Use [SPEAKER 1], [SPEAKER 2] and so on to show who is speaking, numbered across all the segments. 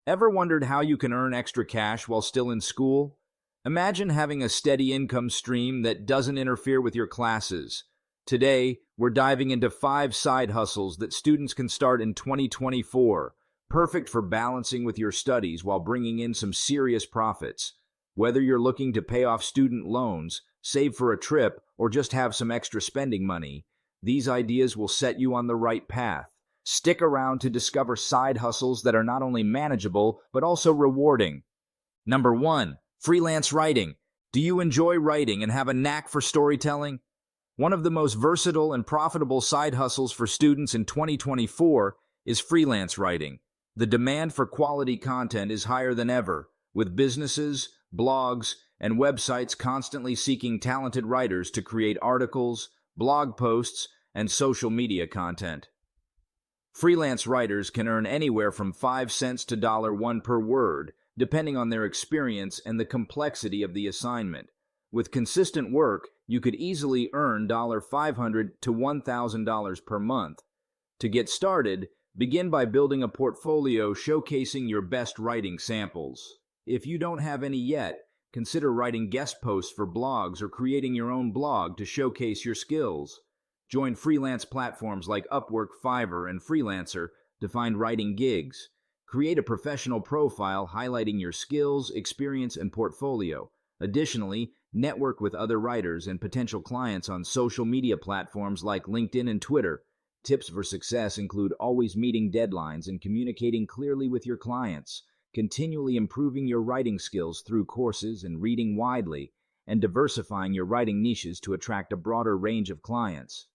[SPEAKER 1] Ever wondered how you can earn extra cash while still in school? Imagine having a steady income stream that doesn't interfere with your classes. Today, we're diving into 5 side hustles that students can start in 2024, perfect for balancing with your studies while bringing in some serious profits. Whether you're looking to pay off student loans, save for a trip, or just have some extra spending money, these ideas will set you on the right path. Stick around to discover side hustles that are not only manageable, but also rewarding. Number 1, freelance writing. Do you enjoy writing and have a knack for storytelling? One of the most versatile and profitable side hustles for students in 2024 is freelance writing. The demand for quality content is higher than ever, with businesses, blogs, and websites constantly seeking talented writers to create articles, blog posts, and social media content. Freelance writers can earn anywhere from 5 cents to $1 per word, depending on their experience and the complexity of the assignment. With consistent work, you could easily earn $500 to $1,000 per month. To get started, begin by building a portfolio showcasing your best writing samples. If you don't have any yet, consider writing guest posts for blogs or creating your own blog to showcase your skills. Join freelance platforms like Upwork, Fiverr, and Freelancer to find writing gigs. Create a professional profile highlighting your skills, experience, and portfolio. Additionally, network with other writers and potential clients on social media platforms like LinkedIn and Twitter. Tips for success include always meeting deadlines and communicating clearly with your clients, continually improving your writing skills through courses and reading widely, and diversifying your writing niches to attract a broader range of clients.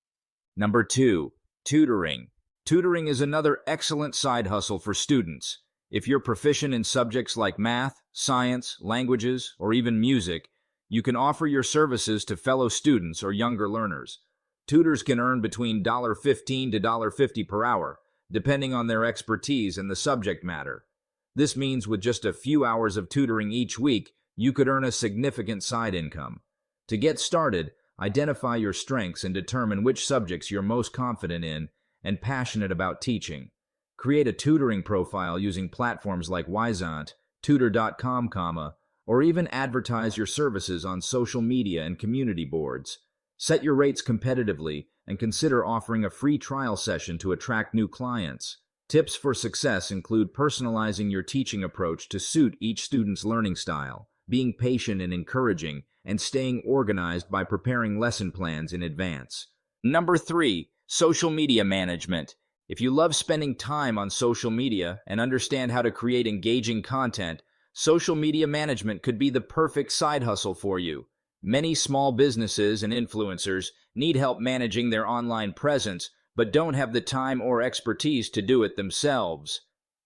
[SPEAKER 1] Number 2, tutoring. Tutoring is another excellent side hustle for students. If you're proficient in subjects like math, science, languages, or even music, you can offer your services to fellow students or younger learners. Tutors can earn between $15 to $50 per hour, depending on their expertise and the subject matter. This means with just a few hours of tutoring each week, you could earn a significant side income. To get started, identify your strengths and determine which subjects you're most confident in and passionate about teaching. Create a tutoring profile using platforms like Wyzant, tutor.com, or even advertise your services on social media and community boards. Set your rates competitively and consider offering a free trial session to attract new clients. Tips for success include personalizing your teaching approach to suit each student's learning style, being patient and encouraging, and staying organized by preparing lesson plans in advance. Number 3, social media management. If you love spending time on social media and understand how to create engaging content, social media management could be the perfect side hustle for you. Many small businesses and influencers need help managing their online presence, but don't have the time or expertise to do it themselves.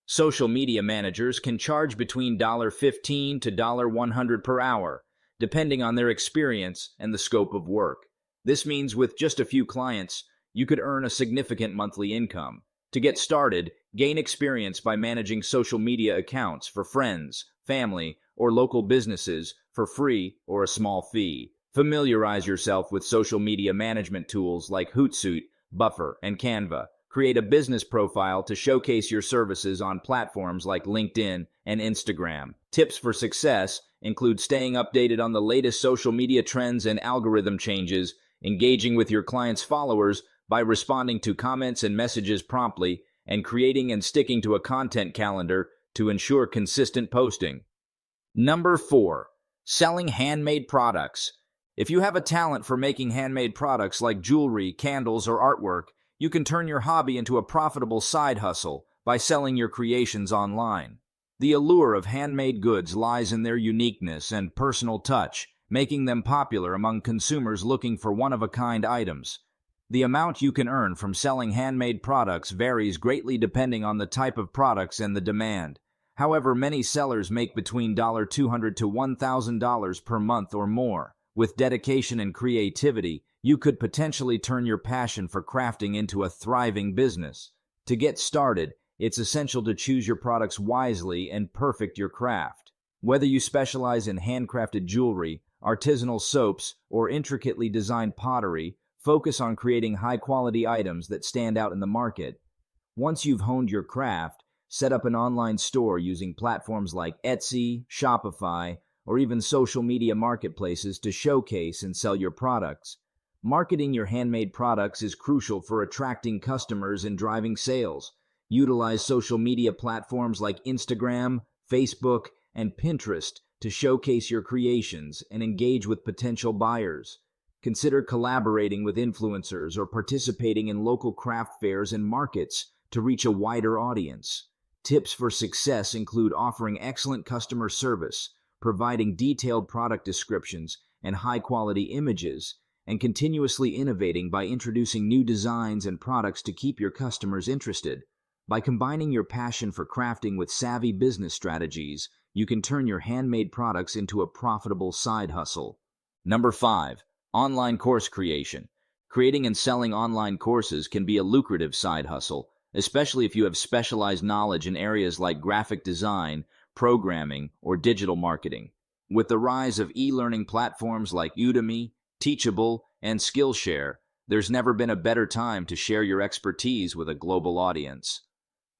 [SPEAKER 1] Social media managers can charge between $15 to $100 per hour, depending on their experience and the scope of work. This means with just a few clients, you could earn a significant monthly income. To get started, gain experience by managing social media accounts for friends, family, or local businesses for free or a small fee. Familiarize yourself with social media management tools like Hootsuite, Buffer, and Canva. Create a business profile to showcase your services on platforms like LinkedIn and Instagram. Tips for success include staying updated on the latest social media trends and algorithm changes, engaging with your clients' followers by responding to comments and messages promptly, and creating and sticking to a content calendar to ensure consistent posting. Number 4, selling handmade products. If you have a talent for making handmade products like jewelry, candles, or artwork, you can turn your hobby into a profitable side hustle by selling your creations online. The allure of handmade goods lies in their uniqueness and personal touch, making them popular among consumers looking for one-of-a-kind items. The amount you can earn from selling handmade products varies greatly depending on the type of products and the demand. However, many sellers make between $200 to $1,000 per month or more. With dedication and creativity, you could potentially turn your passion for crafting into a thriving business. To get started, it's essential to choose your products wisely and perfect your craft. Whether you specialize in handcrafted jewelry, artisanal soaps, or intricately designed pottery, focus on creating high-quality items that stand out in the market. Once you've honed your craft, Set up an online store using platforms like Etsy, Shopify, or even social media marketplaces to showcase and sell your products. Marketing your handmade products is crucial for attracting customers and driving sales. Utilize social media platforms like Instagram, Facebook, and Pinterest to showcase your creations and engage with potential buyers. Consider collaborating with influencers or participating in local craft fairs and markets to reach a wider audience. Tips for success include offering excellent customer service, providing detailed product descriptions and high-quality images, and continuously innovating by introducing new designs and products to keep your customers interested. By combining your passion for crafting with savvy business strategies, you can turn your handmade products into a profitable side hustle. Number 5. Online course creation. Creating and selling online courses can be a lucrative side hustle, especially if you have specialized knowledge in areas like graphic design, programming, or digital marketing. With the rise of e-learning platforms like Udemy, Teachable, and Skillshare, there's never been a better time to share your expertise with a global audience.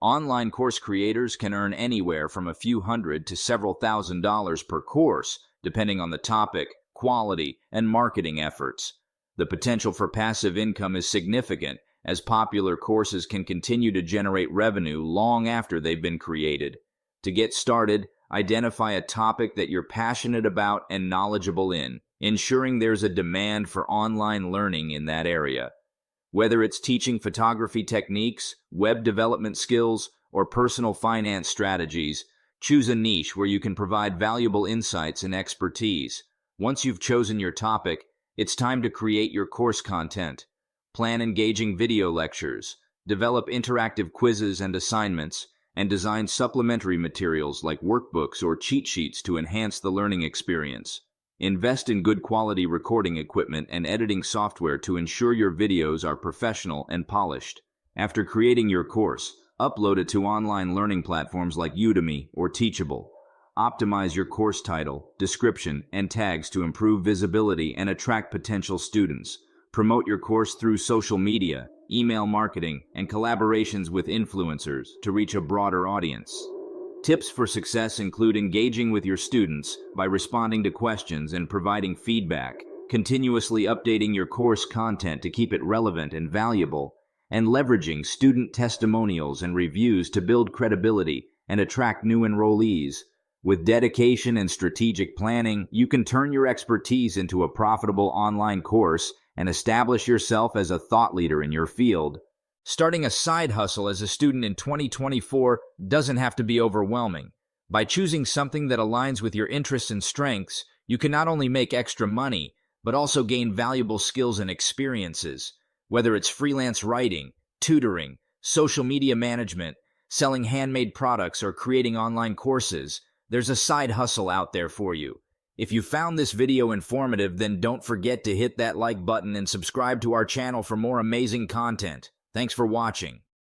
[SPEAKER 1] Online course creators can earn anywhere from a few hundred to several $1,000s per course, depending on the topic, quality, and marketing efforts. The potential for passive income is significant, as popular courses can continue to generate revenue long after they've been created. To get started, identify a topic that you're passionate about and knowledgeable in, ensuring there's a demand for online learning in that area. Whether it's teaching photography techniques, web development skills, or personal finance strategies, choose a niche where you can provide valuable insights and expertise. Once you've chosen your topic, it's time to create your course content. Plan engaging video lectures, develop interactive quizzes and assignments, and design supplementary materials like workbooks or cheat sheets to enhance the learning experience. Invest in good quality recording equipment and editing software to ensure your videos are professional and polished. After creating your course, upload it to online learning platforms like Udemy or Teachable. Optimize your course title, description, and tags to improve visibility and attract potential students. Promote your course through social media, email marketing, and collaborations with influencers to reach a broader audience. Tips for success include engaging with your students by responding to questions and providing feedback, continuously updating your course content to keep it relevant and valuable, and leveraging student testimonials and reviews to build credibility and attract new enrollees. With dedication and strategic planning, you can turn your expertise into a profitable online course and establish yourself as a thought leader in your field. Starting a side hustle as a student in 2024 doesn't have to be overwhelming. By choosing something that aligns with your interests and strengths, you can not only make extra money, but also gain valuable skills and experiences. Whether it's freelance writing, tutoring, social media management, selling handmade products, or creating online courses, there's a side hustle out there for you. If you found this video informative, then don't forget to hit that like button and subscribe to our channel for more amazing content. Thanks for watching.